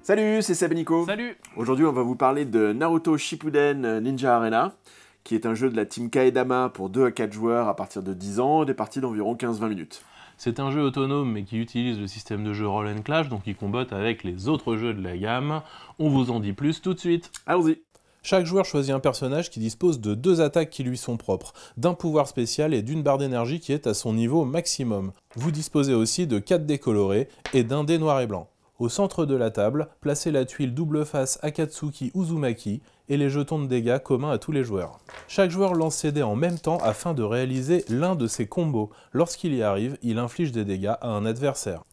Salut, c'est Seb et Nico. Salut. Aujourd'hui, on va vous parler de Naruto Shippuden Ninja Arena, qui est un jeu de la team Kaedama pour 2 à 4 joueurs à partir de 10 ans, des parties d'environ 15-20 minutes. C'est un jeu autonome mais qui utilise le système de jeu Roll & Clash, donc il combatte avec les autres jeux de la gamme. On vous en dit plus tout de suite. Allons-y. Chaque joueur choisit un personnage qui dispose de 2 attaques qui lui sont propres, d'un pouvoir spécial et d'une barre d'énergie qui est à son niveau maximum. Vous disposez aussi de 4 dés colorés et d'un dé noir et blanc. Au centre de la table, placez la tuile double face Akatsuki Uzumaki et les jetons de dégâts communs à tous les joueurs. Chaque joueur lance ses dés en même temps afin de réaliser l'un de ses combos. Lorsqu'il y arrive, il inflige des dégâts à un adversaire.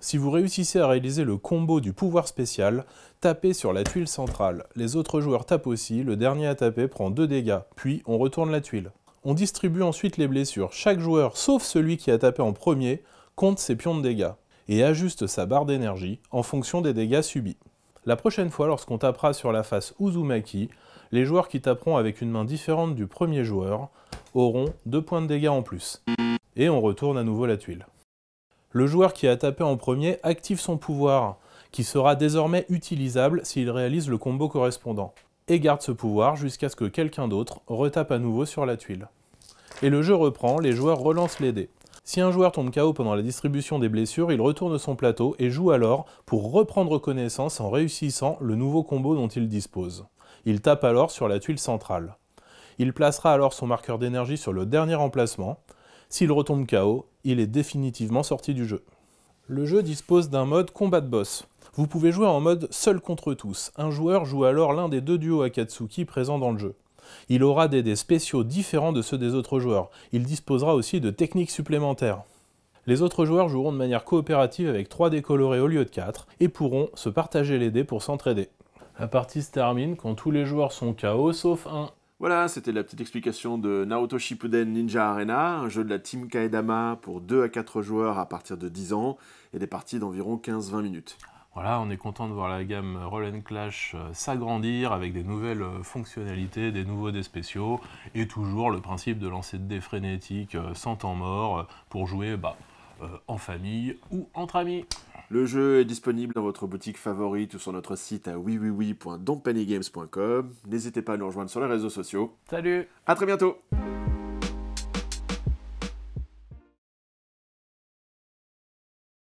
Si vous réussissez à réaliser le combo du pouvoir spécial, tapez sur la tuile centrale. Les autres joueurs tapent aussi, le dernier à taper prend 2 dégâts, puis on retourne la tuile. On distribue ensuite les blessures. Chaque joueur, sauf celui qui a tapé en premier, compte ses pions de dégâts et ajuste sa barre d'énergie en fonction des dégâts subis. La prochaine fois, lorsqu'on tapera sur la face Uzumaki, les joueurs qui taperont avec une main différente du premier joueur auront 2 points de dégâts en plus. Et on retourne à nouveau la tuile. Le joueur qui a tapé en premier active son pouvoir, qui sera désormais utilisable s'il réalise le combo correspondant, et garde ce pouvoir jusqu'à ce que quelqu'un d'autre retape à nouveau sur la tuile. Et le jeu reprend, les joueurs relancent les dés. Si un joueur tombe KO pendant la distribution des blessures, il retourne son plateau et joue alors pour reprendre connaissance en réussissant le nouveau combo dont il dispose. Il tape alors sur la tuile centrale. Il placera alors son marqueur d'énergie sur le dernier emplacement. S'il retombe KO, il est définitivement sorti du jeu. Le jeu dispose d'un mode combat de boss. Vous pouvez jouer en mode seul contre tous. Un joueur joue alors l'un des 2 duos Akatsuki présents dans le jeu. Il aura des dés spéciaux différents de ceux des autres joueurs. Il disposera aussi de techniques supplémentaires. Les autres joueurs joueront de manière coopérative avec 3 dés colorés au lieu de 4 et pourront se partager les dés pour s'entraider. La partie se termine quand tous les joueurs sont KO sauf un. Voilà, c'était la petite explication de Naruto Shippuden Ninja Arena, un jeu de la team Kaedama pour 2 à 4 joueurs à partir de 10 ans et des parties d'environ 15-20 minutes. Voilà, on est content de voir la gamme Roll & Clash s'agrandir avec des nouvelles fonctionnalités, des nouveaux dés spéciaux, et toujours le principe de lancer de dés frénétiques sans temps mort pour jouer en famille ou entre amis. Le jeu est disponible dans votre boutique favorite ou sur notre site à wiwiwi.don'tpanigames.com. N'hésitez pas à nous rejoindre sur les réseaux sociaux. Salut! À très bientôt!